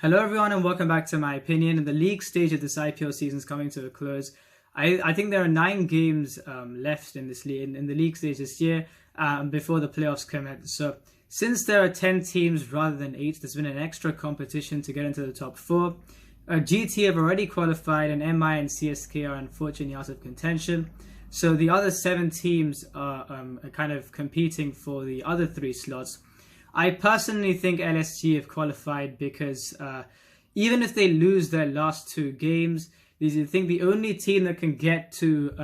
Hello everyone and welcome back to my opinion. The league stage of this IPL season is coming to a close. I think there are 9 games left in this league in the league stage this year before the playoffs commence. So since there are 10 teams rather than 8, there's been an extra competition to get into the top 4. GT have already qualified and MI and CSK are unfortunately out of contention. So the other 7 teams are kind of competing for the other 3 slots. I personally think LSG have qualified because even if they lose their last 2 games, I think the only team that can get to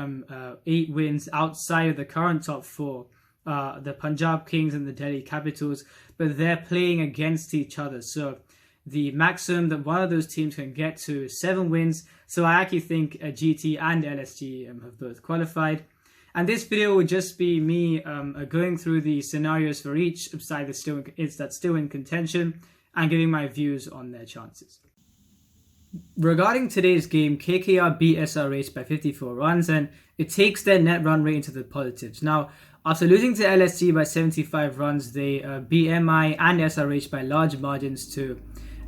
8 wins outside of the current top 4 are the Punjab Kings and the Delhi Capitals, but they're playing against each other. So the maximum that one of those teams can get to is 7 wins. So I actually think GT and LSG have both qualified. And this video will just be me going through the scenarios for each side that's still in contention and giving my views on their chances. Regarding today's game, KKR beat SRH by 54 runs and it takes their net run rate into the positives. Now, after losing to LSG by 75 runs, they beat MI and SRH by large margins to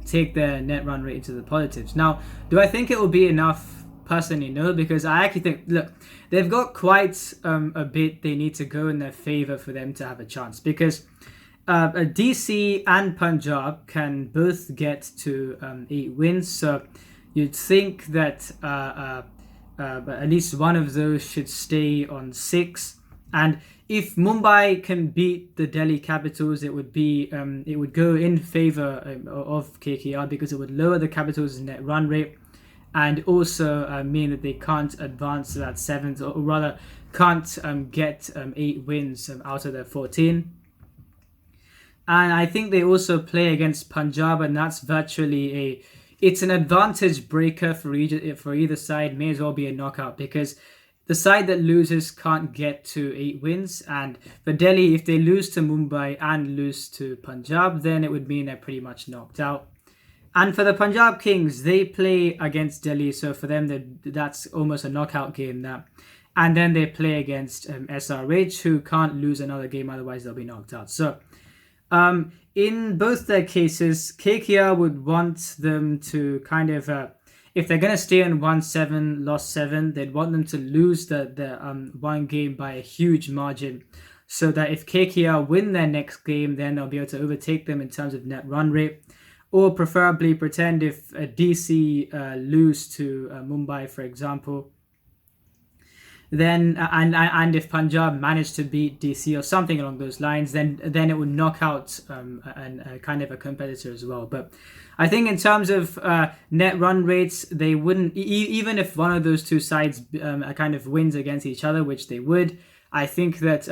take their net run rate into the positives. Now, do I think it will be enough? Personally, no, because I actually think, look, they've got quite a bit they need to go in their favour for them to have a chance, because DC and Punjab can both get to 8 wins, so you'd think that at least one of those should stay on 6. And if Mumbai can beat the Delhi Capitals, it would go in favour of KKR, because it would lower the Capitals' net run rate and also mean that they can't advance to that 7th, or rather can't get 8 wins out of their 14. And I think they also play against Punjab, and that's virtually it's an advantage breaker for either side. May as well be a knockout, because the side that loses can't get to 8 wins. And for Delhi, if they lose to Mumbai and lose to Punjab, then it would mean they're pretty much knocked out. And for the Punjab Kings, they play against Delhi, so for them that's almost a knockout game. And then they play against SRH, who can't lose another game, otherwise they'll be knocked out. So in both their cases, KKR would want them to kind of, if they're going to stay in 1-7, lost 7, they'd want them to lose the one game by a huge margin, so that if KKR win their next game, then they'll be able to overtake them in terms of net run rate. Or preferably pretend if DC lose to Mumbai, for example, then and if Punjab managed to beat DC or something along those lines, then it would knock out kind of a competitor as well. But I think in terms of net run rates, they wouldn't, even if one of those 2 sides kind of wins against each other, which they would. I think that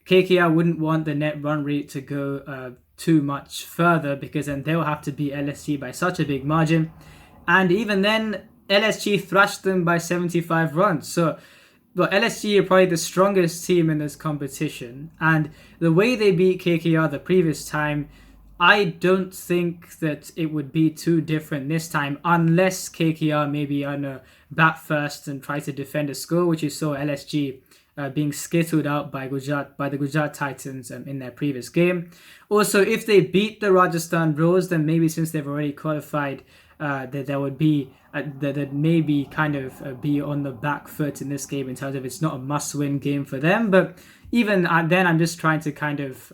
KKR wouldn't want the net run rate to go too much further, because then they'll have to beat LSG by such a big margin, and even then LSG thrashed them by 75 runs. So LSG are probably the strongest team in this competition, and the way they beat KKR the previous time, I don't think that it would be too different this time, unless KKR maybe bat first and try to defend a score, which you saw LSG being skittled out by the Gujarat Titans in their previous game. Also, if they beat the Rajasthan Royals, then maybe since they've already qualified, that there would be that maybe kind of be on the back foot in this game, in terms of it's not a must-win game for them. But even then, I'm just trying to kind of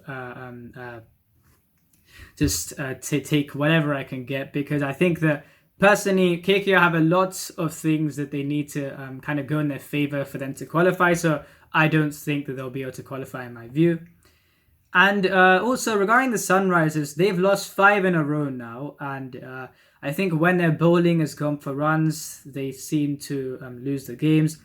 to take whatever I can get, because I think that personally, KKR have a lot of things that they need to kind of go in their favour for them to qualify. So I don't think that they'll be able to qualify in my view. And also regarding the Sunrisers, they've lost 5 in a row now. And I think when their bowling has gone for runs, they seem to lose the games.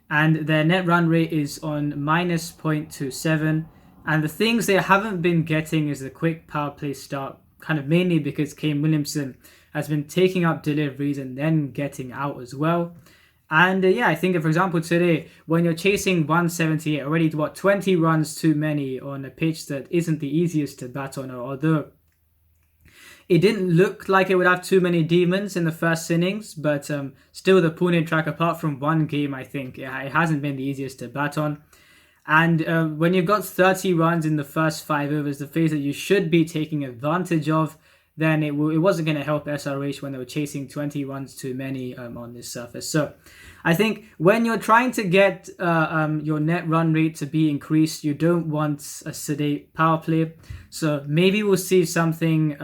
And their net run rate is on minus 0.27. And the things they haven't been getting is the quick power play start, kind of mainly because Kane Williamson has been taking up deliveries and then getting out as well. And I think, for example, today, when you're chasing 178, already 20 runs too many on a pitch that isn't the easiest to bat on, although it didn't look like it would have too many demons in the first innings, but still the Pune track, apart from one game, I think it hasn't been the easiest to bat on. And when you've got 30 runs in the first 5 overs, the phase that you should be taking advantage of, then it wasn't going to help SRH when they were chasing 20 runs too many on this surface. So I think when you're trying to get your net run rate to be increased, you don't want a sedate power play. So maybe we'll see something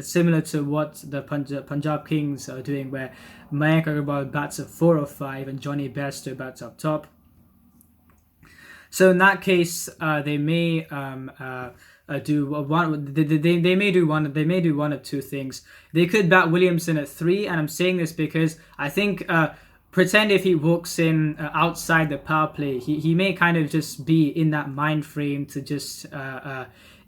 similar to what the Punjab Kings are doing, where Mayank Agarwal bats at 4 or 5 and Johnny Bairstow bats up top. So in that case, they may do one. They may do one of two things. They could bat Williamson at 3, and I'm saying this because I think pretend if he walks in outside the power play, he may kind of just be in that mind frame to just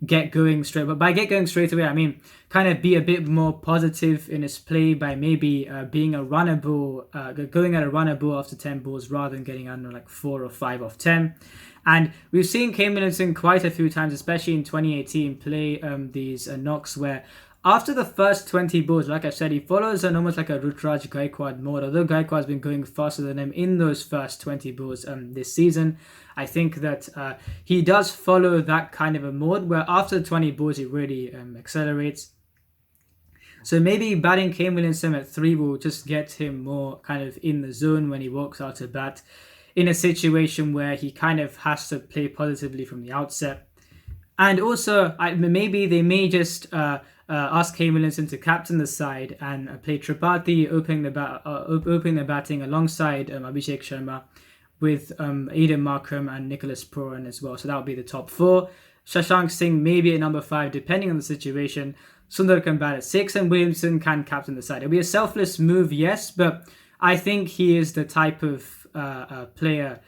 get going straight. But by get going straight away, I mean kind of be a bit more positive in his play by maybe being a runner ball, going at a runner ball after 10 balls rather than getting under like 4 or 5 off 10. And we've seen Kane Williamson quite a few times, especially in 2018, play these knocks where after the first 20 balls, like I said, he follows an almost like a Rutraj Gaikwad mode. Although Gaikwad's been going faster than him in those first 20 balls this season, I think that he does follow that kind of a mode where after the 20 balls, he really accelerates. So maybe batting Kane Williamson at 3 will just get him more kind of in the zone when he walks out to bat, in a situation where he kind of has to play positively from the outset. And also, maybe they may just ask Kane Williamson to captain the side and play Tripathi opening the batting alongside Abhishek Sharma with Aiden Markram and Nicholas Puran as well. So that would be the top 4. Shashank Singh maybe at number 5, depending on the situation. Sundar can bat at 6, and Williamson can captain the side. It'll be a selfless move, yes, but I think he is the type of player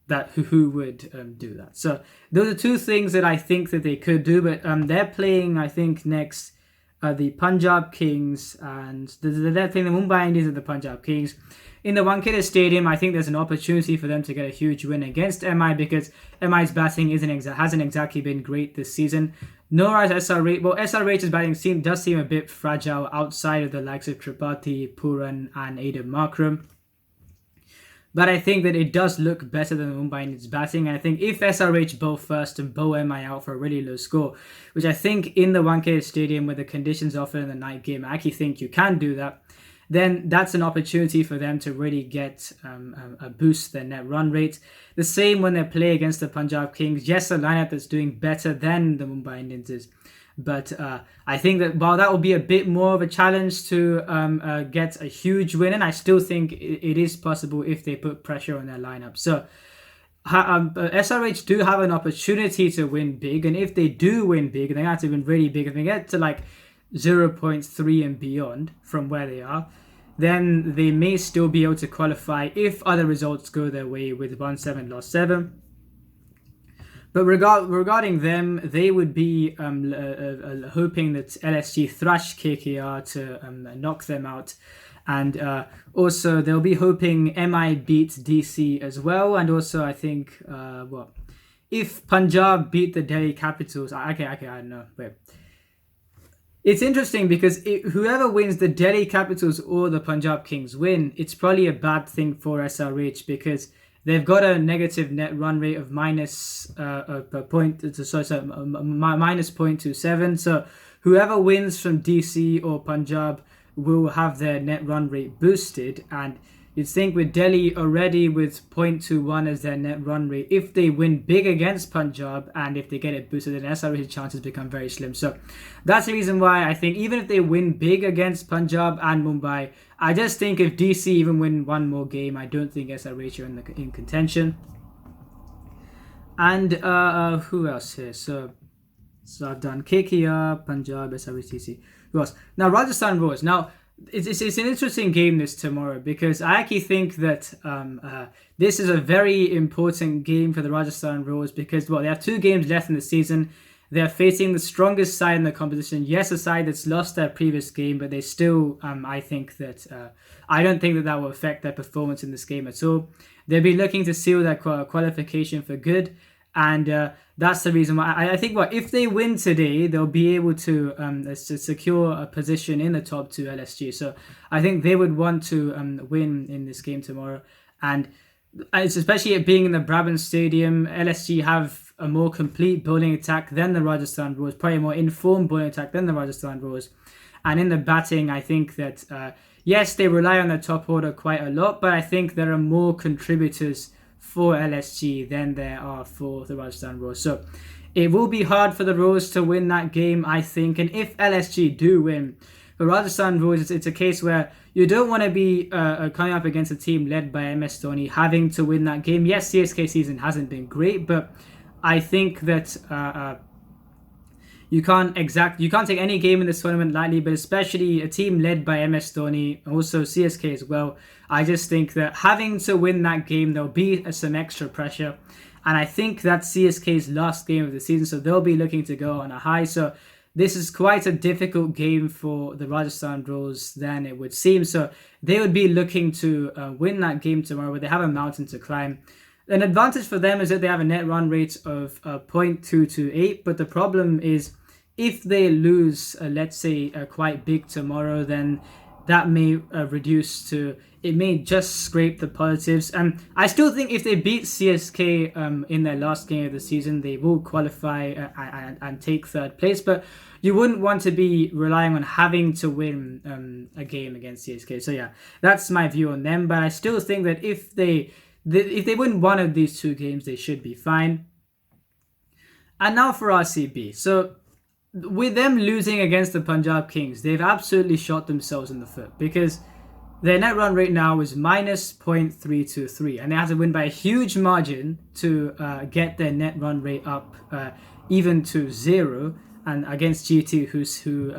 that who would do that. So those are two things that I think that they could do, but they're playing, I think, next the Punjab Kings, and they're playing the Mumbai Indians and the Punjab Kings. In the Wankhede Stadium, I think there's an opportunity for them to get a huge win against MI, because MI's batting hasn't exactly been great this season. Nor has SRH. Well, SRH's batting does seem a bit fragile outside of the likes of Tripathi, Puran, and Aiden Markram. But I think that it does look better than the Mumbai Indians batting. And I think if SRH bowl first and bowl MI out for a really low score, which I think in the Wankhede Stadium with the conditions offered in the night game, I actually think you can do that, then that's an opportunity for them to really get a boost their net run rate. The same when they play against the Punjab Kings. Yes, a lineup that's doing better than the Mumbai Indians is. But I think that while that will be a bit more of a challenge to get a huge win, and I still think it is possible if they put pressure on their lineup. So SRH do have an opportunity to win big, and if they do win big, they have to win really big. If they get to like 0.3 and beyond from where they are, then they may still be able to qualify if other results go their way with 1-7, lost 7. But regarding them, they would be hoping that LSG thrash KKR to knock them out. And also, they'll be hoping MI beat DC as well. And also, I think, if Punjab beat the Delhi Capitals... Okay, I don't know. Wait. It's interesting because whoever wins the Delhi Capitals or the Punjab Kings win, it's probably a bad thing for SRH because they've got a negative net run rate of minus 0.27. So whoever wins from DC or Punjab will have their net run rate boosted. And you'd think with Delhi already with 0.21 as their net run rate, if they win big against Punjab and if they get it boosted, then SRH's chances become very slim. So that's the reason why I think even if they win big against Punjab and Mumbai, I just think if DC even win one more game, I don't think SRH are in contention. And who else here? So I've done KKR, Punjab, SRH, DC. Who else? Now Rajasthan Royals. Now it's an interesting game this tomorrow because I actually think that this is a very important game for the Rajasthan Royals because they have 2 games left in the season. They're facing the strongest side in the competition. Yes, a side that's lost their previous game, but they still, I think that, I don't think that will affect their performance in this game at all. They'll be looking to seal their qualification for good. And that's the reason why I think if they win today, they'll be able to secure a position in the top 2 LSG. So I think they would want to win in this game tomorrow. And it's especially it being in the Brabant Stadium, LSG have a more complete bowling attack than the Rajasthan Royals, probably a more informed bowling attack than the Rajasthan Royals. And in the batting, I think that, yes, they rely on the top order quite a lot, but I think there are more contributors for LSG than there are for the Rajasthan Royals. So it will be hard for the Royals to win that game, I think. And if LSG do win, the Rajasthan Royals, it's a case where you don't want to be coming up against a team led by MS Dhoni, having to win that game. Yes, CSK season hasn't been great, but I think that you can't take any game in this tournament lightly, but especially a team led by MS Dhoni, also CSK as well. I just think that having to win that game, there'll be some extra pressure. And I think that's CSK's last game of the season, so they'll be looking to go on a high. So this is quite a difficult game for the Rajasthan Royals than it would seem. So they would be looking to win that game tomorrow, but they have a mountain to climb. An advantage for them is that they have a net run rate of 0.228, but the problem is if they lose, let's say, quite big tomorrow, then that may reduce to, it may just scrape the positives. And I still think if they beat CSK in their last game of the season, they will qualify and take third place. But you wouldn't want to be relying on having to win a game against CSK. So yeah, that's my view on them. But I still think that if they win one of these two games, they should be fine. And now for RCB. So with them losing against the Punjab Kings, they've absolutely shot themselves in the foot because their net run rate now is minus 0.323, and they have to win by a huge margin to get their net run rate up even to 0, and against GT, who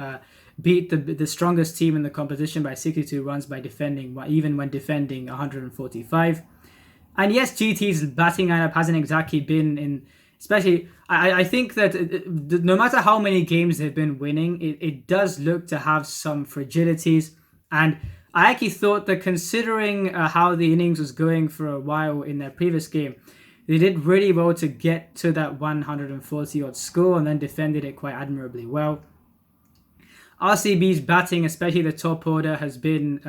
beat the strongest team in the competition by 62 runs by defending, even when defending 145. And yes, GT's batting lineup hasn't exactly been in. Especially, I think that no matter how many games they've been winning, it does look to have some fragilities. And I actually thought that considering how the innings was going for a while in their previous game, they did really well to get to that 140-odd score and then defended it quite admirably well. RCB's batting, especially the top order, has been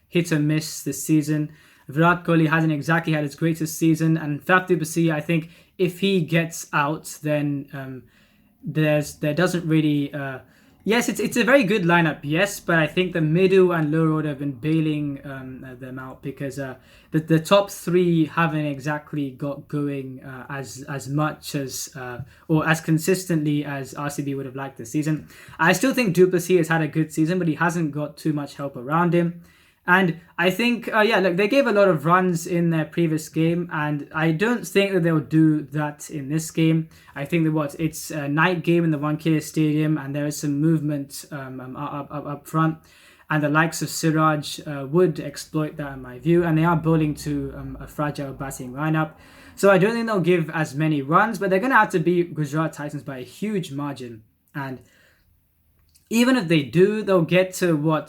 hit or miss this season. Virat Kohli hasn't exactly had his greatest season, and Faf du Plessis, I think, if he gets out, then there doesn't really. Yes, it's a very good lineup, yes, but I think the middle and lower order have been bailing them out because the top three haven't exactly got going as much as or as consistently as RCB would have liked this season. I still think du Plessis has had a good season, but he hasn't got too much help around him. And I think, look, they gave a lot of runs in their previous game, and I don't think that they'll do that in this game. I think that it's a night game in the Wankhede Stadium, and there is some movement up front, and the likes of Siraj would exploit that in my view, and they are bowling to a fragile batting lineup. So I don't think they'll give as many runs, but they're going to have to beat Gujarat Titans by a huge margin. And even if they do, they'll get to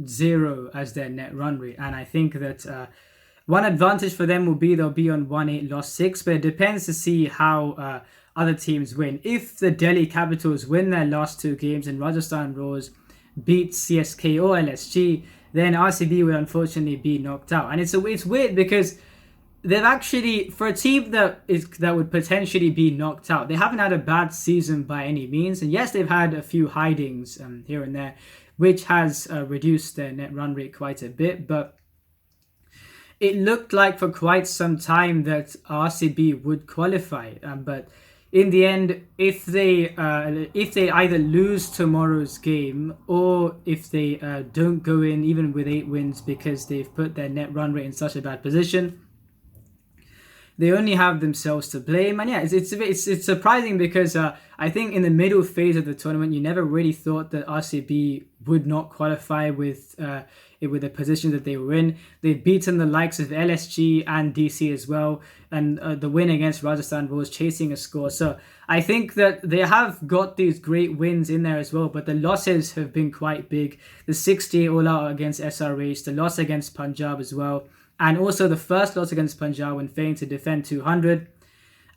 0 as their net run rate, and I think that one advantage for them will be they'll be on 1-8 loss 6, but it depends to see how other teams win. If the Delhi Capitals win their last two games and Rajasthan Royals beat CSK or LSG, then RCB will unfortunately be knocked out. And it's weird because they've actually, for a team that would potentially be knocked out, they haven't had a bad season by any means, and yes, they've had a few hidings here and there, which has reduced their net run rate quite a bit. But it looked like for quite some time that RCB would qualify. But in the end, if they either lose tomorrow's game or if they don't go in even with 8 wins because they've put their net run rate in such a bad position, they only have themselves to blame. And yeah, it's surprising because I think in the middle phase of the tournament, you never really thought that RCB would not qualify with the position that they were in. They've beaten the likes of LSG and DC as well, and the win against Rajasthan Royals chasing a score. So I think that they have got these great wins in there as well, but the losses have been quite big. The 60 all out against SRH, the loss against Punjab as well, and also the first loss against Punjab when failing to defend 200.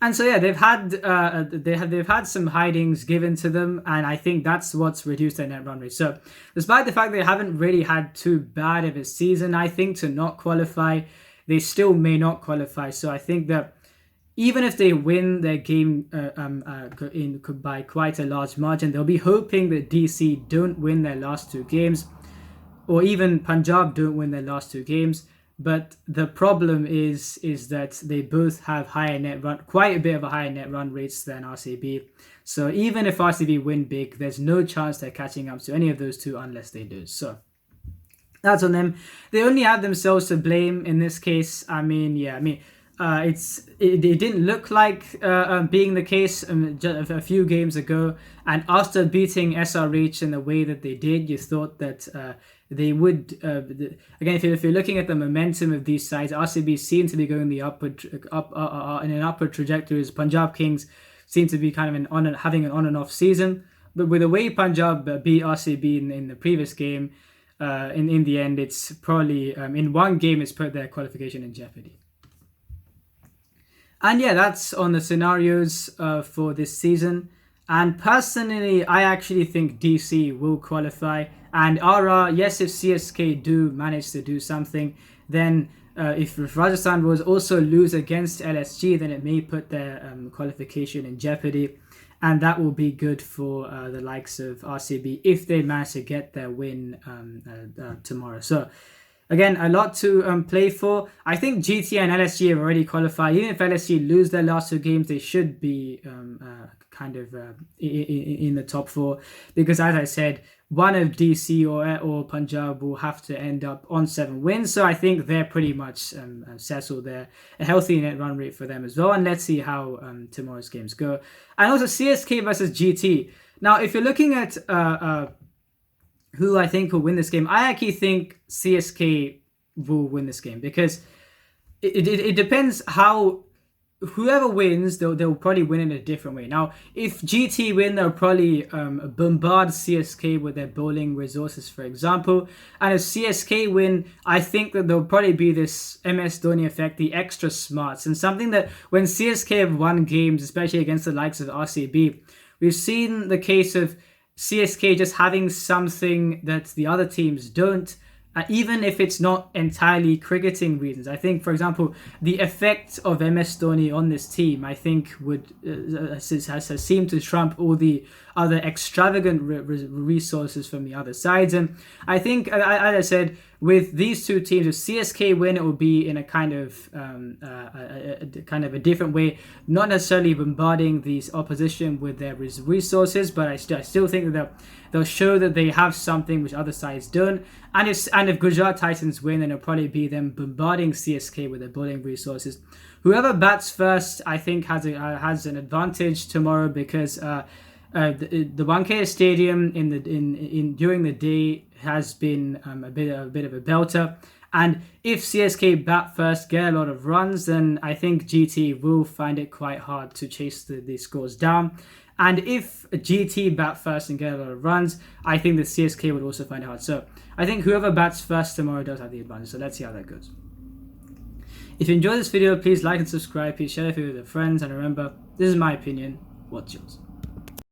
And so yeah, they've had some hidings given to them, and I think that's what's reduced their net run rate. So despite the fact they haven't really had too bad of a season, I think to not qualify, they still may not qualify. So I think that even if they win their game by quite a large margin, they'll be hoping that DC don't win their last 2 games, or even Punjab don't win their last 2 games. But the problem is that they both have quite a bit of a higher net run rates than RCB. So even if RCB win big, there's no chance they're catching up to any of those two unless they do. So that's on them. They only have themselves to blame in this case. It didn't look like being the case just a few games ago, and after beating SRH in the way that they did, you thought that they would again. If you're looking at the momentum of these sides, RCB seem to be going the in an upward trajectory, as Punjab Kings seem to be kind of having an on and off season. But with the way Punjab beat RCB in the previous game, in the end, it's probably in one game it's put their qualification in jeopardy. And yeah, that's on the scenarios for this season. And personally, I actually think DC will qualify. And RR, yes, if CSK do manage to do something, then if Rajasthan Royals also lose against LSG, then it may put their qualification in jeopardy. And that will be good for the likes of RCB if they manage to get their win tomorrow. So again, a lot to play for. I think GT and LSG have already qualified. Even if LSG lose their last 2 games, they should be in the top 4. Because as I said, one of DC or Punjab will have to end up on 7 wins. So I think they're pretty much settled there. A healthy net run rate for them as well. And let's see how tomorrow's games go. And also CSK versus GT. Now, if you're looking at who I think will win this game, I actually think CSK will win this game, because it depends how whoever wins, they'll probably win in a different way. Now, if GT win, they'll probably bombard CSK with their bowling resources, for example. And if CSK win, I think that there'll probably be this MS Dhoni effect, the extra smarts, and something that when CSK have won games, especially against the likes of RCB, we've seen the case of CSK just having something that the other teams don't, even if it's not entirely cricketing reasons. I think, for example, the effect of MS Dhoni on this team, I think, has seemed to trump all the other extravagant resources from the other sides. And I think, as I said, with these two teams, if CSK win, it will be in a kind of a different way, not necessarily bombarding these opposition with their resources, but I still think that they'll show that they have something which other sides don't. And if Gujarat Titans win, then it'll probably be them bombarding CSK with their bowling resources. Whoever bats first, I think, has an advantage tomorrow, because the Wankhede Stadium during the day has been a bit of a belter. And if CSK bat first, get a lot of runs, then I think GT will find it quite hard to chase the scores down. And if GT bat first and get a lot of runs, I think the CSK would also find it hard. So I think whoever bats first tomorrow does have the advantage. So let's see how that goes. If you enjoyed this video, please like and subscribe. Please share it with your friends. And remember, this is my opinion. What's yours?